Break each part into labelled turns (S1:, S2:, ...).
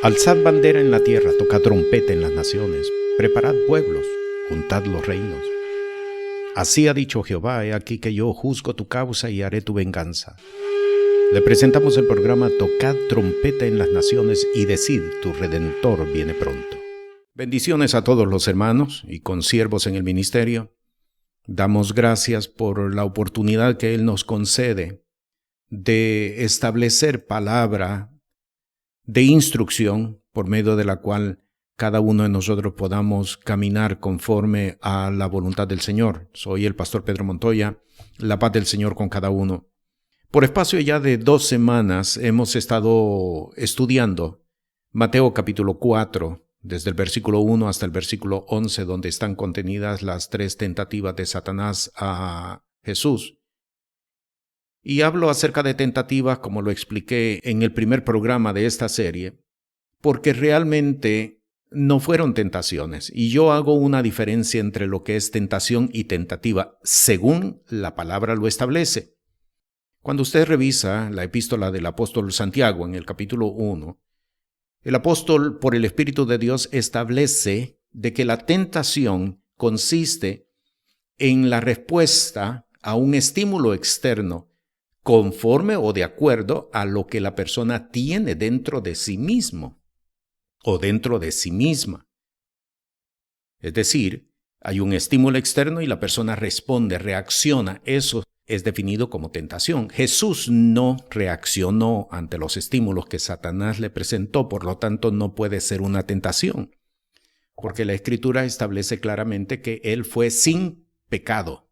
S1: Alzad bandera en la tierra, tocad trompeta en las naciones, preparad pueblos, juntad los reinos. Así ha dicho Jehová, he aquí que yo juzgo tu causa y haré tu venganza. Le presentamos el programa Tocad trompeta en las naciones y decid, tu Redentor viene pronto. Bendiciones a todos los hermanos y consiervos en el ministerio. Damos gracias por la oportunidad que Él nos concede de establecer palabra de instrucción por medio de la cual cada uno de nosotros podamos caminar conforme a la voluntad del Señor. Soy el pastor Pedro Montoya, la paz del Señor con cada uno. Por espacio ya de 2 semanas hemos estado estudiando Mateo capítulo 4, desde el versículo 1 hasta el versículo 11, donde están contenidas las 3 tentativas de Satanás a Jesús. Y hablo acerca de tentativas, como lo expliqué en el primer programa de esta serie, porque realmente no fueron tentaciones. Y yo hago una diferencia entre lo que es tentación y tentativa, según la palabra lo establece. Cuando usted revisa la epístola del apóstol Santiago en el capítulo 1, el apóstol, por el Espíritu de Dios, establece de que la tentación consiste en la respuesta a un estímulo externo conforme o de acuerdo a lo que la persona tiene dentro de sí mismo o dentro de sí misma. Es decir, hay un estímulo externo y la persona responde, reacciona. Eso es definido como tentación. Jesús no reaccionó ante los estímulos que Satanás le presentó, por lo tanto no puede ser una tentación, porque la Escritura establece claramente que Él fue sin pecado.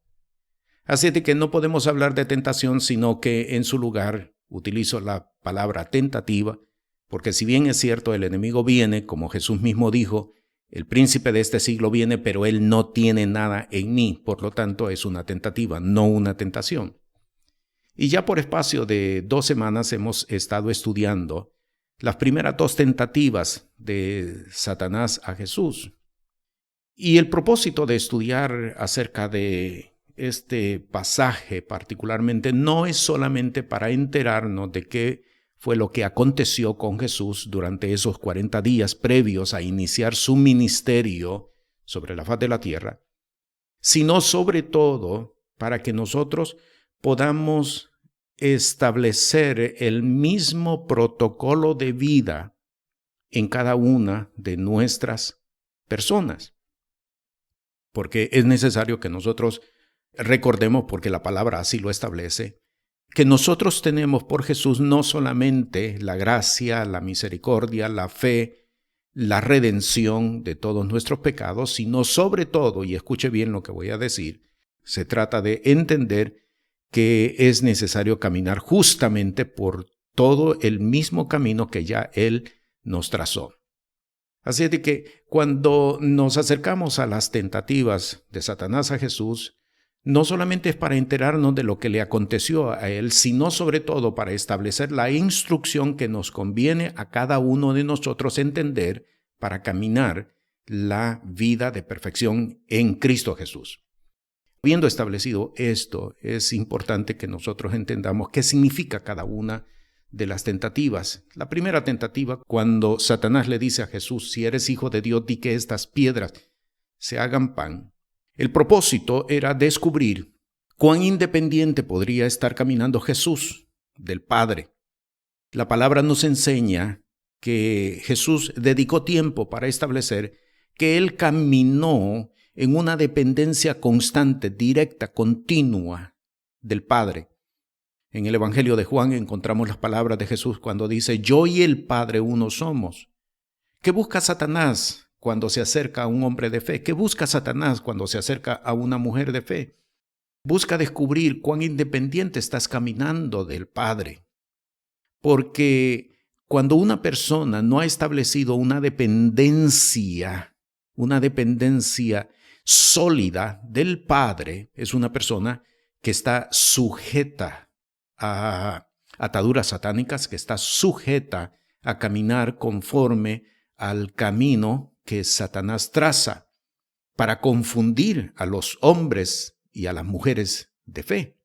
S1: Así de que no podemos hablar de tentación, sino que en su lugar utilizo la palabra tentativa, porque si bien es cierto el enemigo viene, como Jesús mismo dijo, el príncipe de este siglo viene, pero él no tiene nada en mí, por lo tanto es una tentativa, no una tentación. Y ya por espacio de 2 semanas hemos estado estudiando las primeras 2 tentativas de Satanás a Jesús. Y el propósito de estudiar acerca de este pasaje particularmente no es solamente para enterarnos de qué fue lo que aconteció con Jesús durante esos 40 días previos a iniciar su ministerio sobre la faz de la tierra, sino sobre todo para que nosotros podamos establecer el mismo protocolo de vida en cada una de nuestras personas. Porque es necesario que nosotros recordemos, porque la palabra así lo establece, que nosotros tenemos por Jesús no solamente la gracia, la misericordia, la fe, la redención de todos nuestros pecados, sino sobre todo, y escuche bien lo que voy a decir, se trata de entender que es necesario caminar justamente por todo el mismo camino que ya Él nos trazó. Así es de que cuando nos acercamos a las tentativas de Satanás a Jesús, no solamente es para enterarnos de lo que le aconteció a él, sino sobre todo para establecer la instrucción que nos conviene a cada uno de nosotros entender para caminar la vida de perfección en Cristo Jesús. Habiendo establecido esto, es importante que nosotros entendamos qué significa cada una de las tentativas. La primera tentativa, cuando Satanás le dice a Jesús, si eres hijo de Dios, di que estas piedras se hagan pan. El propósito era descubrir cuán independiente podría estar caminando Jesús del Padre. La palabra nos enseña que Jesús dedicó tiempo para establecer que Él caminó en una dependencia constante, directa, continua del Padre. En el Evangelio de Juan encontramos las palabras de Jesús cuando dice, yo y el Padre uno somos. ¿Qué busca Satanás cuando se acerca a un hombre de fe? ¿Qué busca Satanás cuando se acerca a una mujer de fe? Busca descubrir cuán independiente estás caminando del Padre. Porque cuando una persona no ha establecido una dependencia sólida del Padre, es una persona que está sujeta a ataduras satánicas, que está sujeta a caminar conforme al camino que Satanás traza para confundir a los hombres y a las mujeres de fe.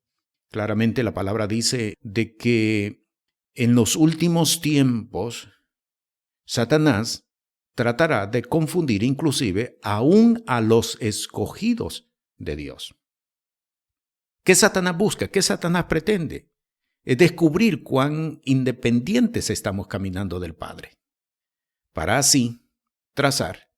S1: Claramente la palabra dice de que en los últimos tiempos Satanás tratará de confundir inclusive aún a los escogidos de Dios. ¿Qué Satanás busca? ¿Qué Satanás pretende? Es descubrir cuán independientes estamos caminando del Padre, para así trazar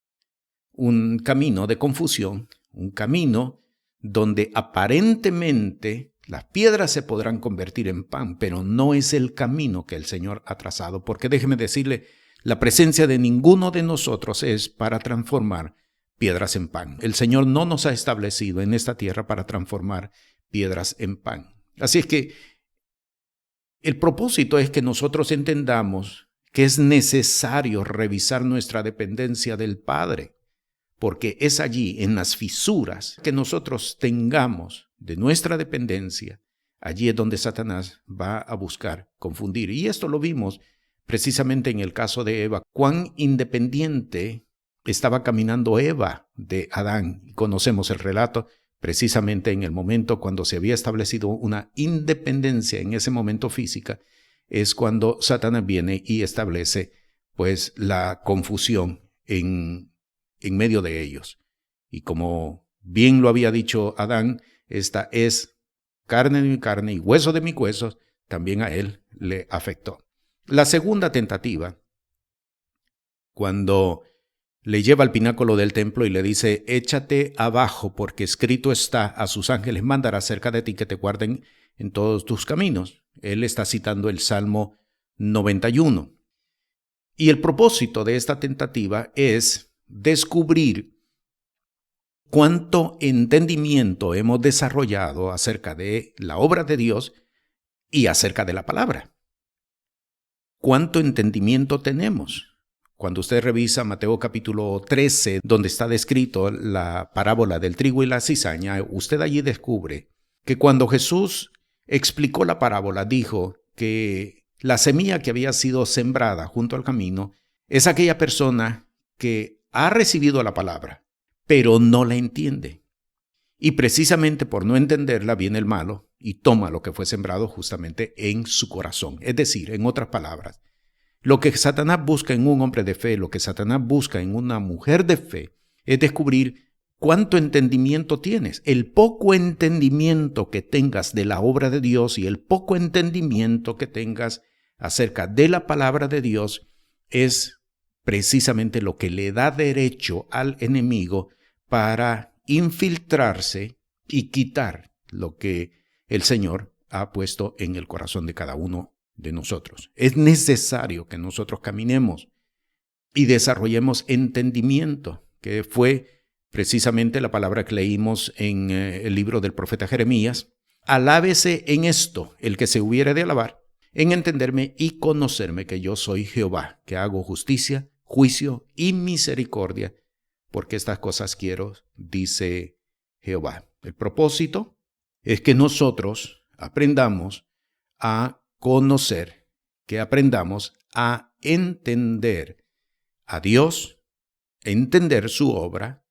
S1: un camino de confusión, un camino donde aparentemente las piedras se podrán convertir en pan, pero no es el camino que el Señor ha trazado, porque déjeme decirle, la presencia de ninguno de nosotros es para transformar piedras en pan. El Señor no nos ha establecido en esta tierra para transformar piedras en pan. Así es que el propósito es que nosotros entendamos que es necesario revisar nuestra dependencia del Padre, porque es allí, en las fisuras que nosotros tengamos de nuestra dependencia, allí es donde Satanás va a buscar confundir. Y esto lo vimos precisamente en el caso de Eva. Cuán independiente estaba caminando Eva de Adán. Conocemos el relato precisamente en el momento cuando se había establecido una independencia en ese momento física, es cuando Satanás viene y establece pues la confusión en medio de ellos. Y como bien lo había dicho Adán, esta es carne de mi carne y hueso de mis huesos, también a él le afectó. La segunda tentativa, cuando le lleva al pináculo del templo y le dice, échate abajo porque escrito está, a sus ángeles mandará cerca de ti que te guarden en todos tus caminos. Él está citando el Salmo 91. Y el propósito de esta tentativa es descubrir cuánto entendimiento hemos desarrollado acerca de la obra de Dios y acerca de la palabra. ¿Cuánto entendimiento tenemos? Cuando usted revisa Mateo capítulo 13, donde está descrito la parábola del trigo y la cizaña, usted allí descubre que cuando Jesús explicó la parábola, dijo que la semilla que había sido sembrada junto al camino es aquella persona que ha recibido la palabra, pero no la entiende. Y precisamente por no entenderla viene el malo y toma lo que fue sembrado justamente en su corazón. Es decir, en otras palabras, lo que Satanás busca en un hombre de fe, lo que Satanás busca en una mujer de fe, es descubrir cuánto entendimiento tienes. El poco entendimiento que tengas de la obra de Dios y el poco entendimiento que tengas acerca de la palabra de Dios es precisamente lo que le da derecho al enemigo para infiltrarse y quitar lo que el Señor ha puesto en el corazón de cada uno de nosotros. Es necesario que nosotros caminemos y desarrollemos entendimiento, que fue precisamente la palabra que leímos en el libro del profeta Jeremías. Alábese en esto el que se hubiere de alabar, en entenderme y conocerme que yo soy Jehová, que hago justicia, juicio y misericordia, porque estas cosas quiero, dice Jehová. El propósito es que nosotros aprendamos a conocer, que aprendamos a entender a Dios, a entender su obra,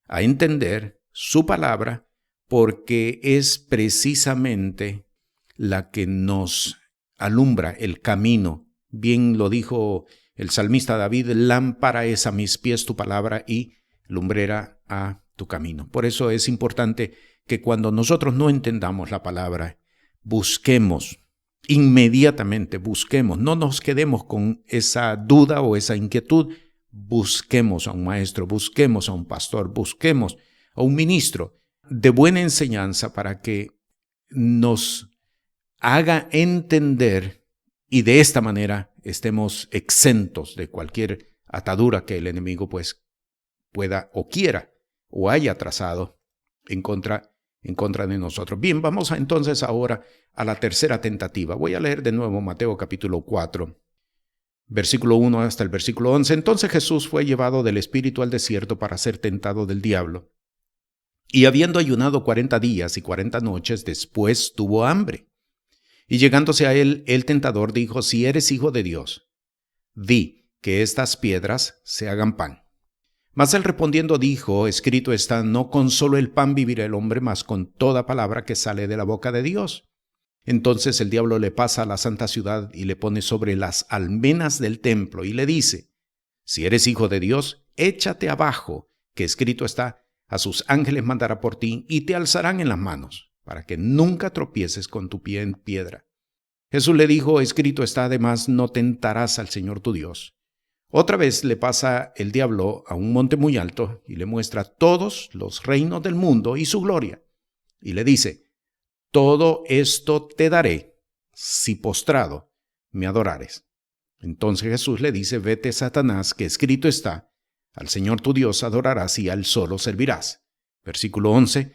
S1: a entender su palabra, porque es precisamente la que nos alumbra el camino. Bien lo dijo el salmista David, lámpara es a mis pies tu palabra y lumbrera a tu camino. Por eso es importante que cuando nosotros no entendamos la palabra, busquemos, inmediatamente busquemos, no nos quedemos con esa duda o esa inquietud, busquemos a un maestro, busquemos a un pastor, busquemos a un ministro de buena enseñanza para que nos haga entender y de esta manera estemos exentos de cualquier atadura que el enemigo pues pueda o quiera o haya trazado en contra de nosotros. Bien, vamos entonces ahora a la tercera tentativa. Voy a leer de nuevo Mateo capítulo 4, versículo 1 hasta el versículo 11. Entonces Jesús fue llevado del Espíritu al desierto para ser tentado del diablo. Y habiendo ayunado 40 días y 40 noches, después tuvo hambre. Y llegándose a él, el tentador dijo, si eres hijo de Dios, di que estas piedras se hagan pan. Mas él respondiendo dijo, escrito está, no con solo el pan vivirá el hombre, mas con toda palabra que sale de la boca de Dios. Entonces el diablo le pasa a la santa ciudad y le pone sobre las almenas del templo y le dice, Si eres hijo de Dios, échate abajo, que escrito está, a sus ángeles mandará por ti y te alzarán en las manos, para que nunca tropieces con tu pie en piedra. Jesús le dijo, escrito está, además, no tentarás al Señor tu Dios. Otra vez le pasa el diablo a un monte muy alto y le muestra todos los reinos del mundo y su gloria. Y le dice, todo esto te daré si postrado me adorares. Entonces Jesús le dice, vete, Satanás, que escrito está, al Señor tu Dios adorarás y a él solo servirás. Versículo 11,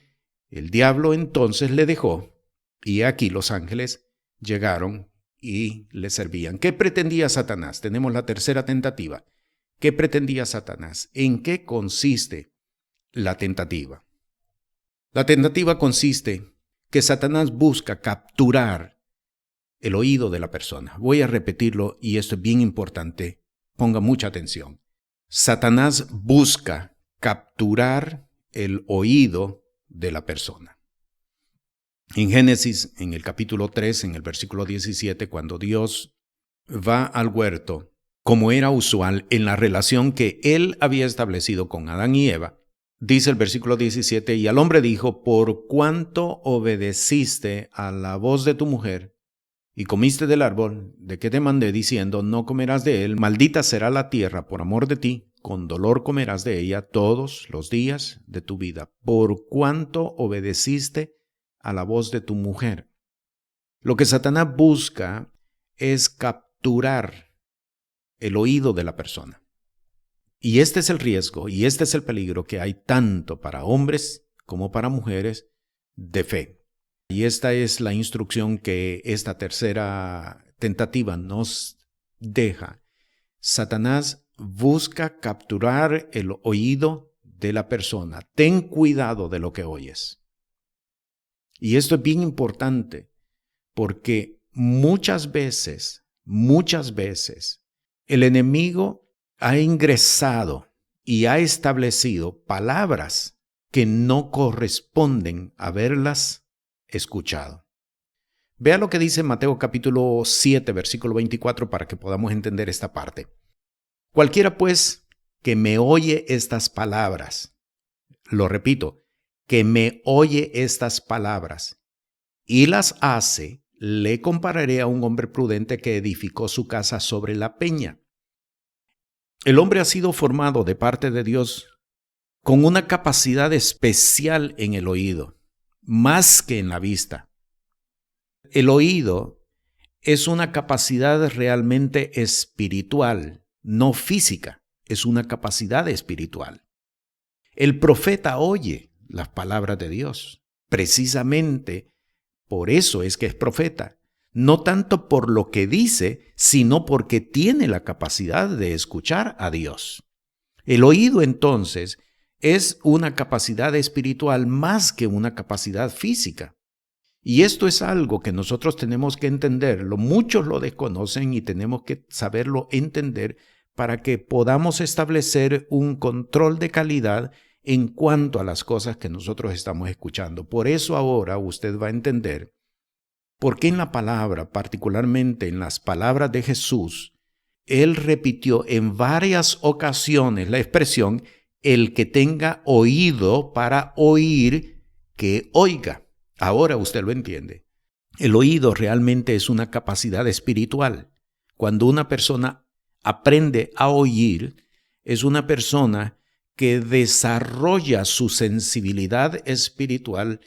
S1: el diablo entonces le dejó, y aquí los ángeles llegaron y le servían. ¿Qué pretendía Satanás? Tenemos la tercera tentativa. ¿Qué pretendía Satanás? ¿En qué consiste la tentativa? La tentativa consiste que Satanás busca capturar el oído de la persona. Voy a repetirlo y esto es bien importante. Ponga mucha atención. Satanás busca capturar el oído de la persona. En Génesis, en el capítulo 3, en el versículo 17, cuando Dios va al huerto, como era usual en la relación que él había establecido con Adán y Eva, dice el versículo 17, y al hombre dijo, por cuanto obedeciste a la voz de tu mujer, y comiste del árbol de que te mandé diciendo, no comerás de él, maldita será la tierra por amor de ti, con dolor comerás de ella todos los días de tu vida, por cuanto obedeciste a la voz de tu mujer. Lo que Satanás busca es capturar el oído de la persona. Y este es el riesgo y este es el peligro que hay tanto para hombres como para mujeres de fe. Y esta es la instrucción que esta tercera tentativa nos deja. Satanás busca capturar el oído de la persona. Ten cuidado de lo que oyes. Y esto es bien importante porque muchas veces, el enemigo ha ingresado y ha establecido palabras que no corresponden a haberlas escuchado. Vea lo que dice Mateo capítulo 7, versículo 24 para que podamos entender esta parte. Cualquiera pues que me oye estas palabras, lo repito, que me oye estas palabras y las hace, le compararé a un hombre prudente que edificó su casa sobre la peña. El hombre ha sido formado de parte de Dios con una capacidad especial en el oído, más que en la vista. El oído es una capacidad realmente espiritual, no física, es una capacidad espiritual. El profeta oye las palabras de Dios, precisamente por eso es que es profeta, no tanto por lo que dice, sino porque tiene la capacidad de escuchar a Dios. El oído entonces es una capacidad espiritual más que una capacidad física. Y esto es algo que nosotros tenemos que entenderlo. Muchos lo desconocen y tenemos que saberlo entender para que podamos establecer un control de calidad en cuanto a las cosas que nosotros estamos escuchando. Por eso ahora usted va a entender por qué en la palabra, particularmente en las palabras de Jesús, Él repitió en varias ocasiones la expresión el que tenga oído para oír, que oiga. Ahora usted lo entiende. El oído realmente es una capacidad espiritual. Cuando una persona aprende a oír, es una persona que desarrolla su sensibilidad espiritual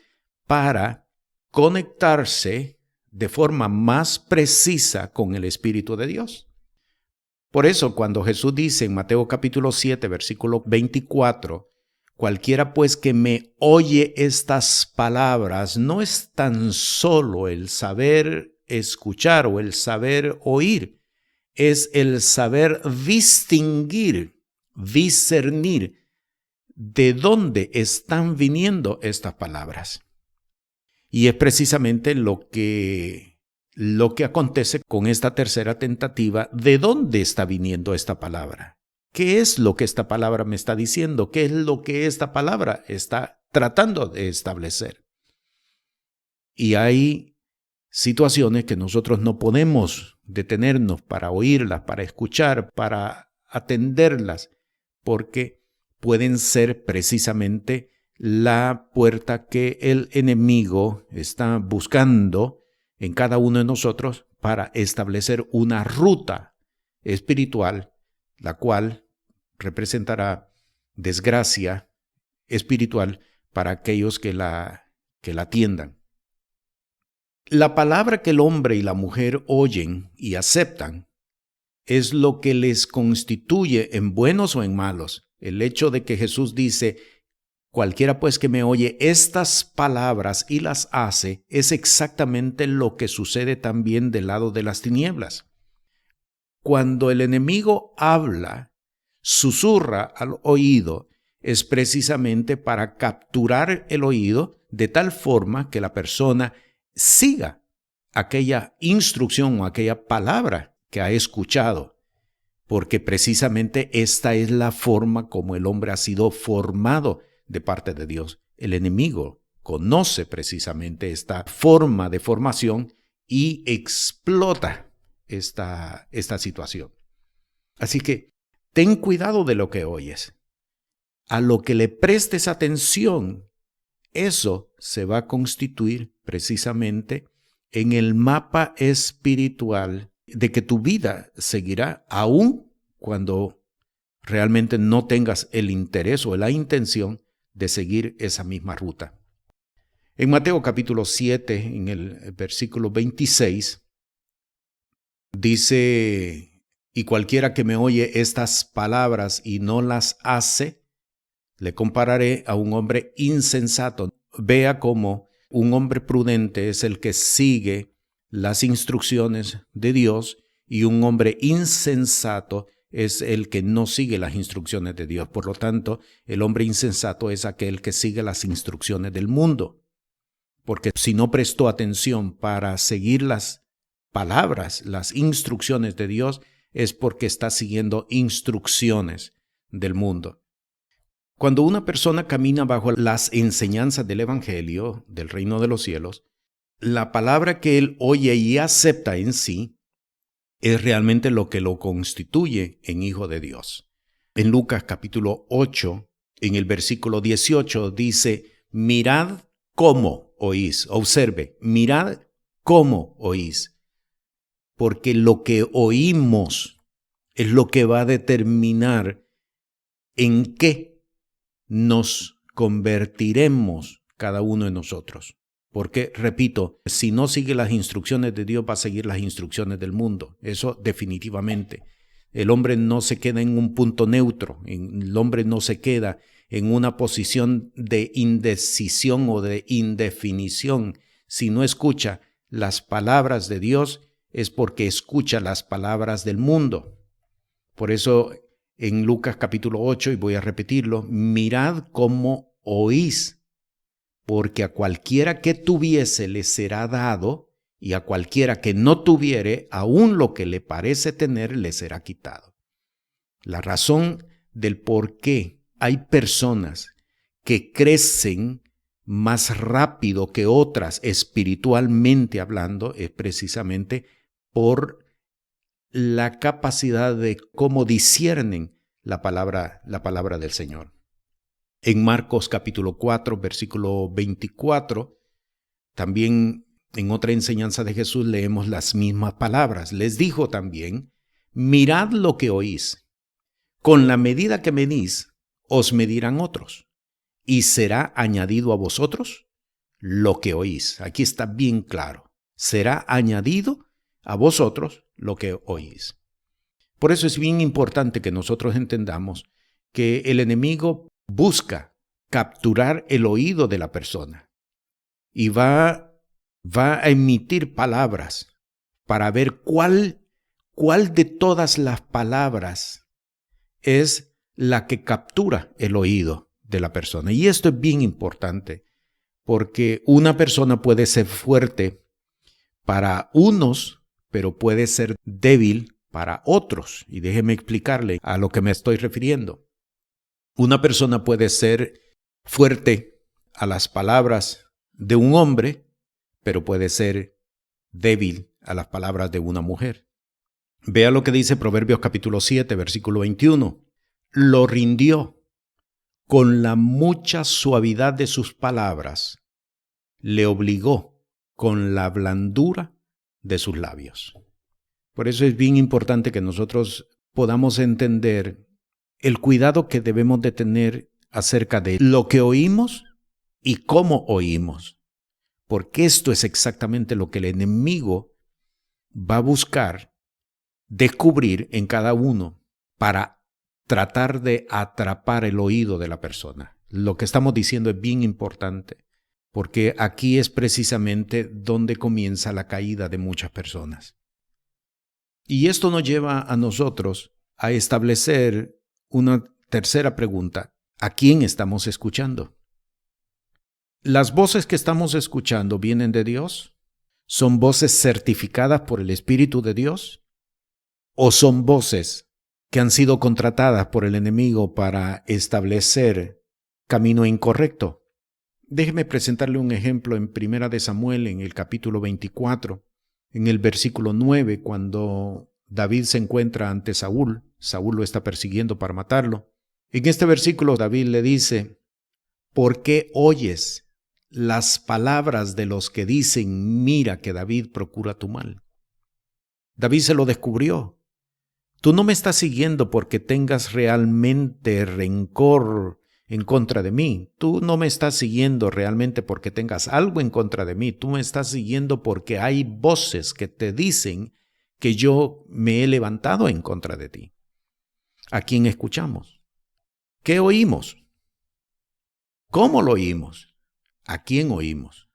S1: para conectarse de forma más precisa con el Espíritu de Dios. Por eso, cuando Jesús dice en Mateo capítulo 7, versículo 24, cualquiera pues que me oye estas palabras, no es tan solo el saber escuchar o el saber oír, es el saber distinguir, discernir de dónde están viniendo estas palabras. Y es precisamente lo que acontece con esta tercera tentativa. ¿De dónde está viniendo esta palabra? ¿Qué es lo que esta palabra me está diciendo? ¿Qué es lo que esta palabra está tratando de establecer? Y hay situaciones que nosotros no podemos detenernos para oírlas, para escuchar, para atenderlas, porque pueden ser precisamente la puerta que el enemigo está buscando en cada uno de nosotros para establecer una ruta espiritual, la cual representará desgracia espiritual para aquellos que la atiendan. La palabra que el hombre y la mujer oyen y aceptan es lo que les constituye en buenos o en malos. El hecho de que Jesús dice, cualquiera pues que me oye estas palabras y las hace, es exactamente lo que sucede también del lado de las tinieblas. Cuando el enemigo habla, susurra al oído, es precisamente para capturar el oído de tal forma que la persona siga aquella instrucción o aquella palabra que ha escuchado, porque precisamente esta es la forma como el hombre ha sido formado de parte de Dios. El enemigo conoce precisamente esta forma de formación y explota esta situación. Así que ten cuidado de lo que oyes. A lo que le prestes atención, eso se va a constituir precisamente en el mapa espiritual de que tu vida seguirá aún cuando realmente no tengas el interés o la intención de seguir esa misma ruta. En Mateo capítulo 7, en el versículo 26, dice, y cualquiera que me oye estas palabras y no las hace, le compararé a un hombre insensato. Vea cómo un hombre prudente es el que sigue las instrucciones de Dios y un hombre insensato es el que no sigue las instrucciones de Dios. Por lo tanto, el hombre insensato es aquel que sigue las instrucciones del mundo. Porque si no prestó atención para seguir las palabras, las instrucciones de Dios, es porque está siguiendo instrucciones del mundo. Cuando una persona camina bajo las enseñanzas del Evangelio, del reino de los cielos, la palabra que él oye y acepta en sí es realmente lo que lo constituye en hijo de Dios. En Lucas capítulo 8, en el versículo 18 dice, mirad cómo oís. Observe, mirad cómo oís. Porque lo que oímos es lo que va a determinar en qué nos convertiremos cada uno de nosotros. Porque, repito, si no sigue las instrucciones de Dios, va a seguir las instrucciones del mundo. Eso definitivamente. El hombre no se queda en un punto neutro. El hombre no se queda en una posición de indecisión o de indefinición. Si no escucha las palabras de Dios, es porque escucha las palabras del mundo. Por eso, en Lucas capítulo 8, y voy a repetirlo, mirad cómo oís, porque a cualquiera que tuviese le será dado, y a cualquiera que no tuviere, aún lo que le parece tener le será quitado. La razón del por qué hay personas que crecen más rápido que otras espiritualmente hablando es precisamente por la capacidad de cómo disciernen la palabra del Señor. En Marcos capítulo 4, versículo 24, también en otra enseñanza de Jesús leemos las mismas palabras. Les dijo también, mirad lo que oís. Con la medida que medís, os medirán otros, y será añadido a vosotros lo que oís. Aquí está bien claro. Será añadido a vosotros lo que oís. Por eso es bien importante que nosotros entendamos que el enemigo busca capturar el oído de la persona y va a emitir palabras para ver cuál de todas las palabras es la que captura el oído de la persona. Y esto es bien importante porque una persona puede ser fuerte para unos, pero puede ser débil para otros. Y déjeme explicarle a lo que me estoy refiriendo. Una persona puede ser fuerte a las palabras de un hombre, pero puede ser débil a las palabras de una mujer. Vea lo que dice Proverbios capítulo 7, versículo 21. Lo rindió con la mucha suavidad de sus palabras, le obligó con la blandura de sus labios. Por eso es bien importante que nosotros podamos entender el cuidado que debemos de tener acerca de lo que oímos y cómo oímos. Porque esto es exactamente lo que el enemigo va a buscar descubrir en cada uno para tratar de atrapar el oído de la persona. Lo que estamos diciendo es bien importante, porque aquí es precisamente donde comienza la caída de muchas personas. Y esto nos lleva a nosotros a establecer una tercera pregunta. ¿A quién estamos escuchando? ¿Las voces que estamos escuchando vienen de Dios? ¿Son voces certificadas por el Espíritu de Dios? ¿O son voces que han sido contratadas por el enemigo para establecer camino incorrecto? Déjeme presentarle un ejemplo en 1 Samuel, en el capítulo 24, en el versículo 9, cuando David se encuentra ante Saúl. Saúl lo está persiguiendo para matarlo. En este versículo David le dice: ¿por qué oyes las palabras de los que dicen, mira que David procura tu mal? David se lo descubrió. Tú no me estás siguiendo porque tengas realmente rencor en contra de mí. Tú no me estás siguiendo realmente porque tengas algo en contra de mí. Tú me estás siguiendo porque hay voces que te dicen que yo me he levantado en contra de ti. ¿A quién escuchamos? ¿Qué oímos? ¿Cómo lo oímos? ¿A quién oímos?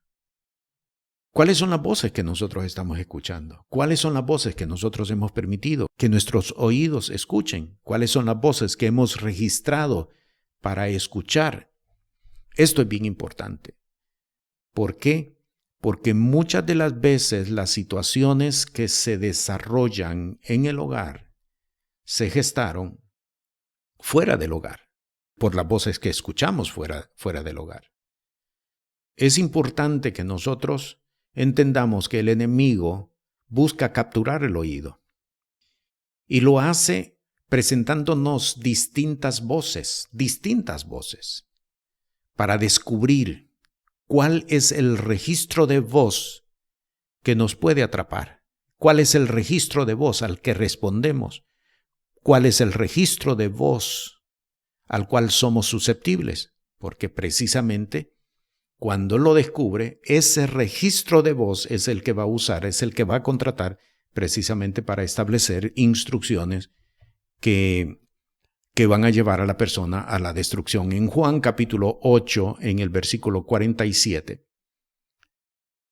S1: ¿Cuáles son las voces que nosotros estamos escuchando? ¿Cuáles son las voces que nosotros hemos permitido que nuestros oídos escuchen? ¿Cuáles son las voces que hemos registrado para escuchar? Esto es bien importante. ¿Por qué? Porque muchas de las veces las situaciones que se desarrollan en el hogar se gestaron fuera del hogar, por las voces que escuchamos fuera del hogar. Es importante que nosotros entendamos que el enemigo busca capturar el oído y lo hace presentándonos distintas voces, para descubrir cuál es el registro de voz que nos puede atrapar, cuál es el registro de voz al que respondemos, cuál es el registro de voz al cual somos susceptibles, porque precisamente cuando lo descubre, ese registro de voz es el que va a usar, es el que va a contratar precisamente para establecer instrucciones que van a llevar a la persona a la destrucción. En Juan capítulo 8, en el versículo 47,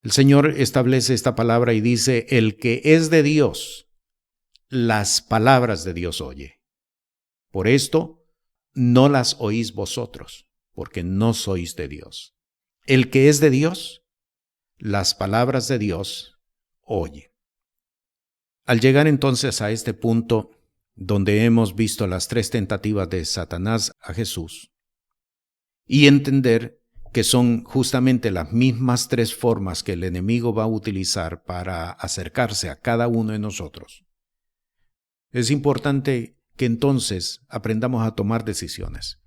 S1: el Señor establece esta palabra y dice: el que es de Dios, las palabras de Dios oye. Por esto no las oís vosotros, porque no sois de Dios. El que es de Dios, las palabras de Dios oye. Al llegar entonces a este punto donde hemos visto las tres tentativas de Satanás a Jesús y entender que son justamente las mismas tres formas que el enemigo va a utilizar para acercarse a cada uno de nosotros, es importante que entonces aprendamos a tomar decisiones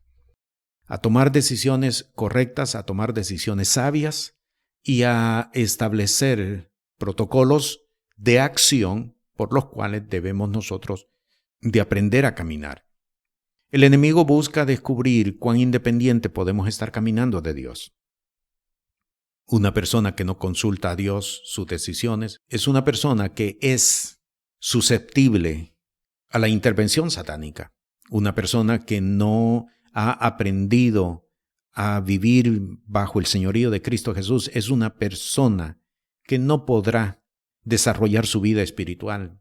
S1: correctas, a tomar decisiones sabias y a establecer protocolos de acción por los cuales debemos nosotros de aprender a caminar. El enemigo busca descubrir cuán independiente podemos estar caminando de Dios. Una persona que no consulta a Dios sus decisiones es una persona que es susceptible a la intervención satánica. Una persona que no ha aprendido a vivir bajo el señorío de Cristo Jesús es una persona que no podrá desarrollar su vida espiritual.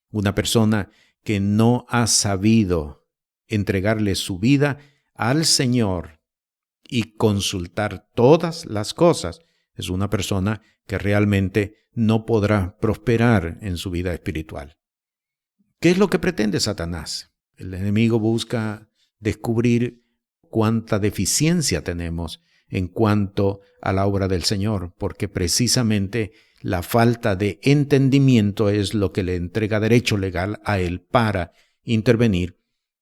S1: Una persona que no ha sabido entregarle su vida al Señor y consultar todas las cosas es una persona que realmente no podrá prosperar en su vida espiritual. ¿Qué es lo que pretende Satanás? El enemigo busca descubrir cuánta deficiencia tenemos en cuanto a la obra del Señor, porque precisamente la falta de entendimiento es lo que le entrega derecho legal a Él para intervenir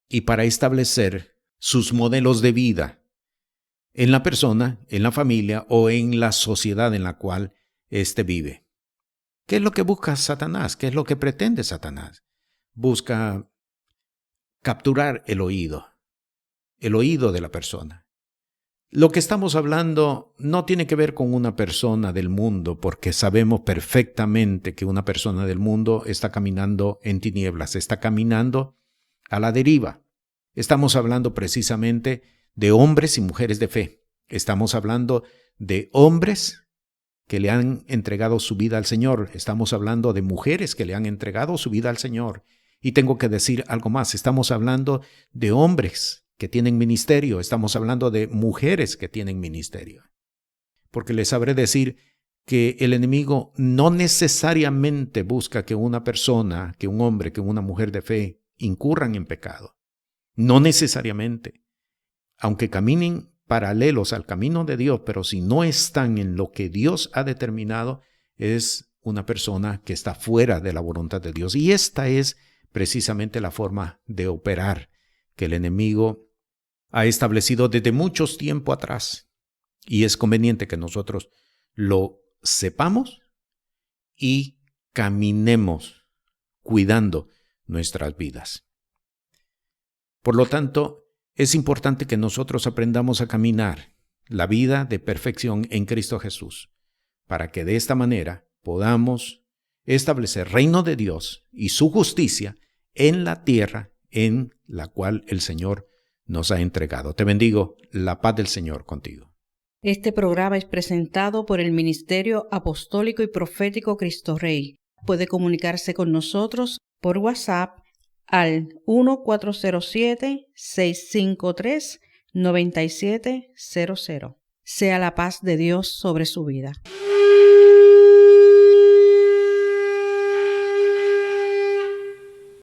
S1: y para establecer sus modelos de vida en la persona, en la familia o en la sociedad en la cual éste vive. ¿Qué es lo que busca Satanás? ¿Qué es lo que pretende Satanás? Busca capturar el oído de la persona. Lo que estamos hablando no tiene que ver con una persona del mundo, porque sabemos perfectamente que una persona del mundo está caminando en tinieblas, está caminando a la deriva. Estamos hablando precisamente de hombres y mujeres de fe. Estamos hablando de hombres que le han entregado su vida al Señor. Estamos hablando de mujeres que le han entregado su vida al Señor. Y tengo que decir algo más. Estamos hablando de hombres que tienen ministerio. Estamos hablando de mujeres que tienen ministerio. Porque les sabré decir que el enemigo no necesariamente busca que una persona, que un hombre, que una mujer de fe incurran en pecado. No necesariamente. Aunque caminen paralelos al camino de Dios, pero si no están en lo que Dios ha determinado, es una persona que está fuera de la voluntad de Dios. Y esta es precisamente la forma de operar que el enemigo ha establecido desde muchos tiempo atrás. Y es conveniente que nosotros lo sepamos y caminemos cuidando nuestras vidas. Por lo tanto, es importante que nosotros aprendamos a caminar la vida de perfección en Cristo Jesús, para que de esta manera podamos establecer reino de Dios y su justicia en la tierra en la cual el Señor nos ha entregado. Te bendigo, la paz del Señor contigo.
S2: Este programa es presentado por el Ministerio Apostólico y Profético Cristo Rey. Puede comunicarse con nosotros por WhatsApp al 1407-653-9700. Sea la paz de Dios sobre su vida.